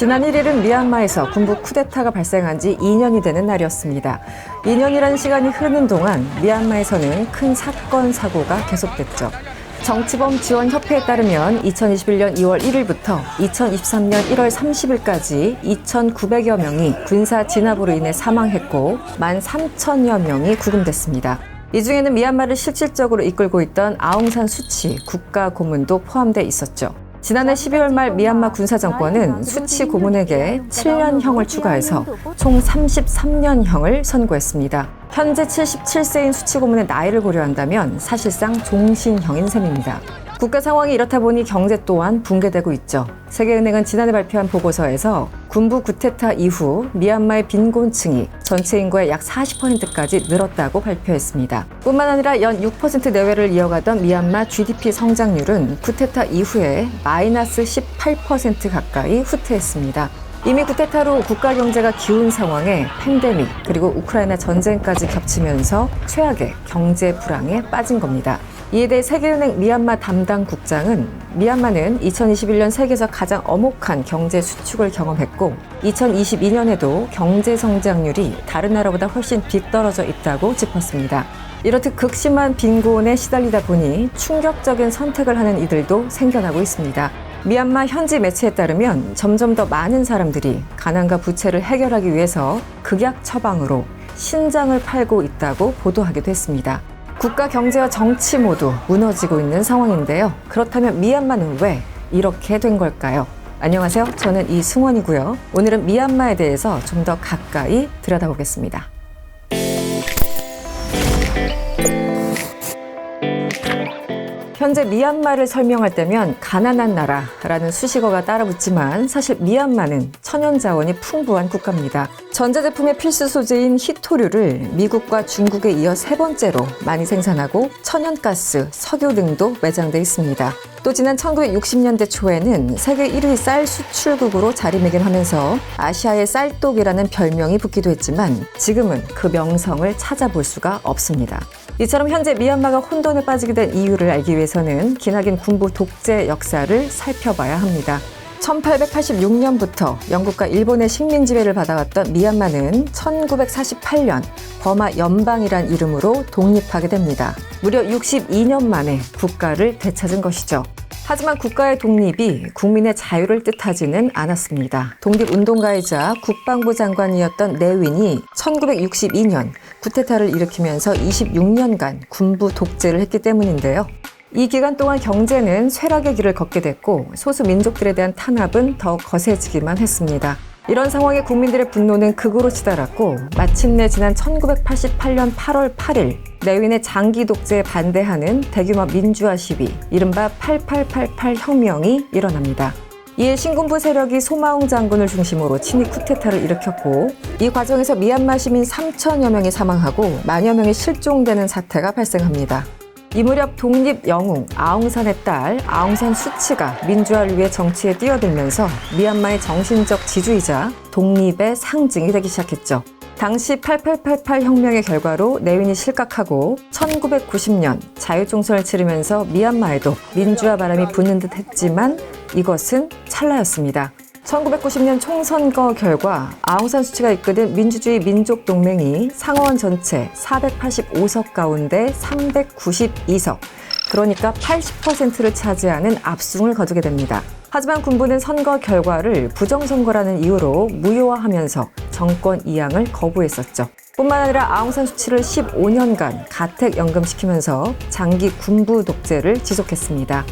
지난 1일은 미얀마에서 군부 쿠데타가 발생한 지 2년이 되는 날이었습니다. 2년이라는 시간이 흐르는 동안 미얀마에서는 큰 사건, 사고가 계속됐죠. 정치범 지원협회에 따르면 2021년 2월 1일부터 2023년 1월 30일까지 2,900여 명이 군사 진압으로 인해 사망했고 13,000여 명이 구금됐습니다. 이 중에는 미얀마를 실질적으로 이끌고 있던 아웅산 수치 국가고문도 포함돼 있었죠. 지난해 12월 말 미얀마 군사정권은 수치 고문에게 7년형을 추가해서 총 33년형을 선고했습니다. 현재 77세인 수치 고문의 나이를 고려한다면 사실상 종신형인 셈입니다. 국가 상황이 이렇다 보니 경제 또한 붕괴되고 있죠. 세계은행은 지난해 발표한 보고서에서 군부 쿠데타 이후 미얀마의 빈곤층이 전체 인구의 약 40%까지 늘었다고 발표했습니다. 뿐만 아니라 연 6% 내외를 이어가던 미얀마 GDP 성장률은 쿠데타 이후에 마이너스 18% 가까이 후퇴했습니다. 이미 쿠데타로 국가 경제가 기운 상황에 팬데믹 그리고 우크라이나 전쟁까지 겹치면서 최악의 경제 불황에 빠진 겁니다. 이에 대해 세계은행 미얀마 담당 국장은 미얀마는 2021년 세계에서 가장 엄혹한 경제 수축을 경험했고 2022년에도 경제 성장률이 다른 나라보다 훨씬 뒤떨어져 있다고 짚었습니다. 이렇듯 극심한 빈곤에 시달리다 보니 충격적인 선택을 하는 이들도 생겨나고 있습니다. 미얀마 현지 매체에 따르면 점점 더 많은 사람들이 가난과 부채를 해결하기 위해서 극약 처방으로 신장을 팔고 있다고 보도하기도 했습니다. 국가 경제와 정치 모두 무너지고 있는 상황인데요. 그렇다면 미얀마는 왜 이렇게 된 걸까요? 안녕하세요. 저는 이승원이고요. 오늘은 미얀마에 대해서 좀 더 가까이 들여다보겠습니다. 현재 미얀마를 설명할 때면 가난한 나라라는 수식어가 따라붙지만 사실 미얀마는 천연자원이 풍부한 국가입니다. 전자제품의 필수 소재인 희토류를 미국과 중국에 이어 세 번째로 많이 생산하고 천연가스, 석유 등도 매장돼 있습니다. 또 지난 1960년대 초에는 세계 1위 쌀 수출국으로 자리매김하면서 아시아의 쌀독이라는 별명이 붙기도 했지만 지금은 그 명성을 찾아볼 수가 없습니다. 이처럼 현재 미얀마가 혼돈에 빠지게 된 이유를 알기 위해서는 기나긴 군부 독재 역사를 살펴봐야 합니다. 1886년부터 영국과 일본의 식민 지배를 받아왔던 미얀마는 1948년 버마 연방이란 이름으로 독립하게 됩니다. 무려 62년 만에 국가를 되찾은 것이죠. 하지만 국가의 독립이 국민의 자유를 뜻하지는 않았습니다. 독립운동가이자 국방부 장관이었던 네윈이 1962년 쿠데타를 일으키면서 26년간 군부 독재를 했기 때문인데요. 이 기간 동안 경제는 쇠락의 길을 걷게 됐고 소수 민족들에 대한 탄압은 더 거세지기만 했습니다. 이런 상황에 국민들의 분노는 극으로 치달았고 마침내 지난 1988년 8월 8일 네윈의 장기 독재에 반대하는 대규모 민주화 시위, 이른바 8888 혁명이 일어납니다. 이에 신군부 세력이 소마옹 장군을 중심으로 친위 쿠데타를 일으켰고 이 과정에서 미얀마 시민 3천여 명이 사망하고 만여 명이 실종되는 사태가 발생합니다. 이 무렵 독립 영웅 아웅산의 딸 아웅산 수치가 민주화를 위해 정치에 뛰어들면서 미얀마의 정신적 지주이자 독립의 상징이 되기 시작했죠. 당시 8888 혁명의 결과로 네윈이 실각하고 1990년 자유총선을 치르면서 미얀마에도 민주화 바람이 부는 듯 했지만 이것은 찰나였습니다. 1990년 총선거 결과 아웅산 수치가 이끄는 민주주의 민족동맹이 상하원 전체 485석 가운데 392석, 그러니까 80%를 차지하는 압승을 거두게 됩니다. 하지만 군부는 선거 결과를 부정선거라는 이유로 무효화하면서 정권 이양을 거부했었죠. 뿐만 아니라 아웅산 수치를 15년간 가택연금시키면서 장기 군부 독재를 지속했습니다.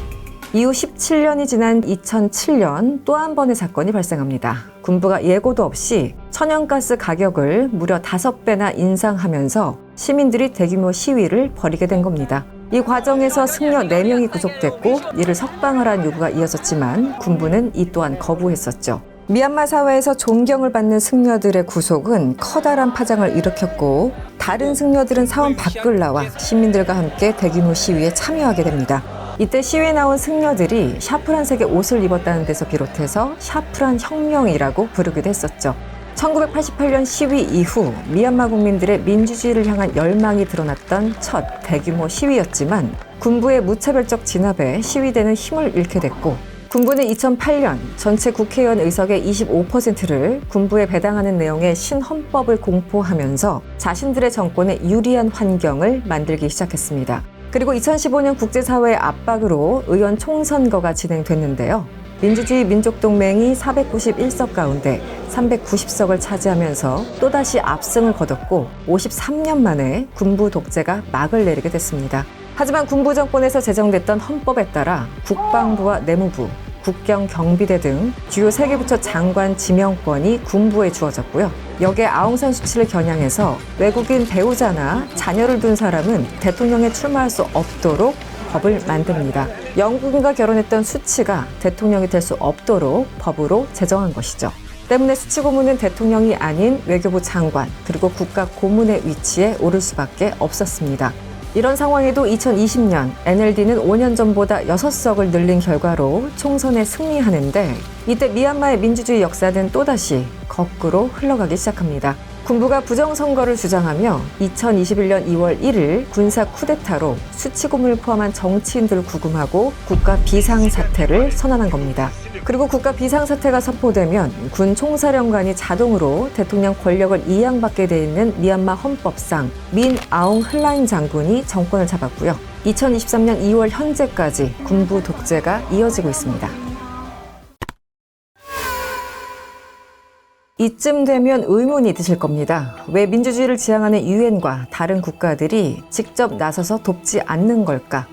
이후 17년이 지난 2007년 또 한 번의 사건이 발생합니다. 군부가 예고도 없이 천연가스 가격을 무려 5배나 인상하면서 시민들이 대규모 시위를 벌이게 된 겁니다. 이 과정에서 승려 4명이 구속됐고 이를 석방하라는 요구가 이어졌지만 군부는 이 또한 거부했었죠. 미얀마 사회에서 존경을 받는 승려들의 구속은 커다란 파장을 일으켰고 다른 승려들은 사원 밖을 나와 시민들과 함께 대규모 시위에 참여하게 됩니다. 이때 시위에 나온 승려들이 샤프란색의 옷을 입었다는 데서 비롯해서 샤프란 혁명이라고 부르기도 했었죠. 1988년 시위 이후 미얀마 국민들의 민주주의를 향한 열망이 드러났던 첫 대규모 시위였지만 군부의 무차별적 진압에 시위대는 힘을 잃게 됐고 군부는 2008년 전체 국회의원 의석의 25%를 군부에 배당하는 내용의 신헌법을 공포하면서 자신들의 정권에 유리한 환경을 만들기 시작했습니다. 그리고 2015년 국제사회의 압박으로 의원 총선거가 진행됐는데요. 민주주의 민족동맹이 491석 가운데 390석을 차지하면서 또다시 압승을 거뒀고 53년 만에 군부 독재가 막을 내리게 됐습니다. 하지만 군부 정권에서 제정됐던 헌법에 따라 국방부와 내무부, 국경 경비대 등 주요 3개 부처 장관 지명권이 군부에 주어졌고요. 여기에 아웅산 수치를 겨냥해서 외국인 배우자나 자녀를 둔 사람은 대통령에 출마할 수 없도록 법을 만듭니다. 영국인과 결혼했던 수치가 대통령이 될 수 없도록 법으로 제정한 것이죠. 때문에 수치 고문은 대통령이 아닌 외교부 장관 그리고 국가 고문의 위치에 오를 수밖에 없었습니다. 이런 상황에도 2020년 NLD는 5년 전보다 6석을 늘린 결과로 총선에 승리하는데 이때 미얀마의 민주주의 역사는 또다시 거꾸로 흘러가기 시작합니다. 군부가 부정선거를 주장하며 2021년 2월 1일 군사 쿠데타로 수치고문을 포함한 정치인들을 구금하고 국가 비상사태를 선언한 겁니다. 그리고 국가 비상사태가 선포되면 군 총사령관이 자동으로 대통령 권력을 이양받게 돼 있는 미얀마 헌법상 민 아웅 흘라잉 장군이 정권을 잡았고요. 2023년 2월 현재까지 군부 독재가 이어지고 있습니다. 이쯤 되면 의문이 드실 겁니다. 왜 민주주의를 지향하는 유엔과 다른 국가들이 직접 나서서 돕지 않는 걸까?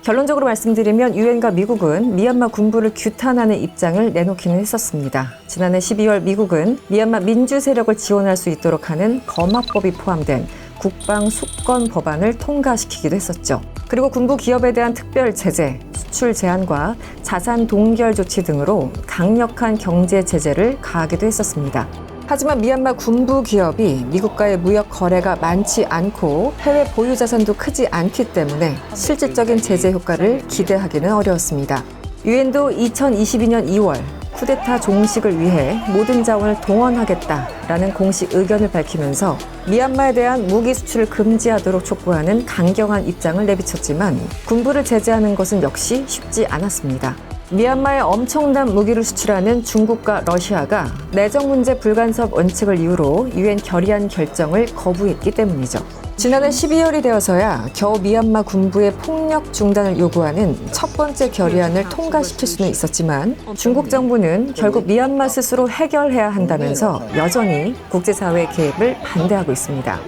결론적으로 말씀드리면 유엔과 미국은 미얀마 군부를 규탄하는 입장을 내놓기는 했었습니다. 지난해 12월 미국은 미얀마 민주 세력을 지원할 수 있도록 하는 거마법이 포함된 국방 수권 법안을 통과시키기도 했었죠. 그리고 군부 기업에 대한 특별 제재, 수출 제한과 자산 동결 조치 등으로 강력한 경제 제재를 가하기도 했었습니다. 하지만 미얀마 군부 기업이 미국과의 무역 거래가 많지 않고 해외 보유 자산도 크지 않기 때문에 실질적인 제재 효과를 기대하기는 어려웠습니다. 유엔도 2022년 2월 쿠데타 종식을 위해 모든 자원을 동원하겠다라는 공식 의견을 밝히면서 미얀마에 대한 무기 수출을 금지하도록 촉구하는 강경한 입장을 내비쳤지만 군부를 제재하는 것은 역시 쉽지 않았습니다. 미얀마에 엄청난 무기를 수출하는 중국과 러시아가 내정 문제 불간섭 원칙을 이유로 유엔 결의안 결정을 거부했기 때문이죠. 지난해 12월이 되어서야 겨우 미얀마 군부의 폭력 중단을 요구하는 첫 번째 결의안을 통과시킬 수는 있었지만 중국 정부는 결국 미얀마 스스로 해결해야 한다면서 여전히 국제사회의 개입을 반대하고 있습니다.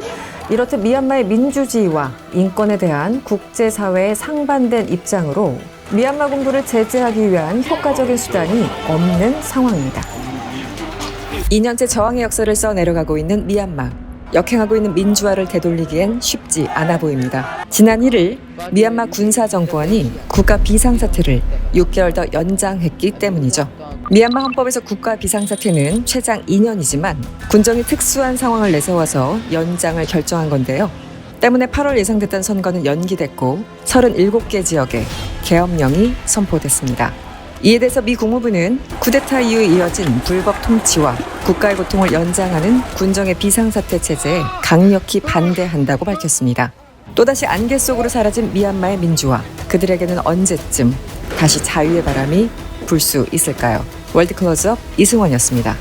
이렇듯 미얀마의 민주주의와 인권에 대한 국제사회의 상반된 입장으로 미얀마 군부를 제재하기 위한 효과적인 수단이 없는 상황입니다. 2년째 저항의 역사를 써내려가고 있는 미얀마. 역행하고 있는 민주화를 되돌리기엔 쉽지 않아 보입니다. 지난 1일 미얀마 군사정부원이 국가 비상사태를 6개월 더 연장했기 때문이죠. 미얀마 헌법에서 국가 비상사태는 최장 2년이지만 군정이 특수한 상황을 내세워서 연장을 결정한 건데요. 때문에 8월 예상됐던 선거는 연기됐고 37개 지역에 계엄령이 선포됐습니다. 이에 대해서 미 국무부는 쿠데타 이후 이어진 불법 통치와 국가의 고통을 연장하는 군정의 비상사태 체제에 강력히 반대한다고 밝혔습니다. 또다시 안개 속으로 사라진 미얀마의 민주화, 그들에게는 언제쯤 다시 자유의 바람이 불 수 있을까요? 월드클로즈업 이승원이었습니다.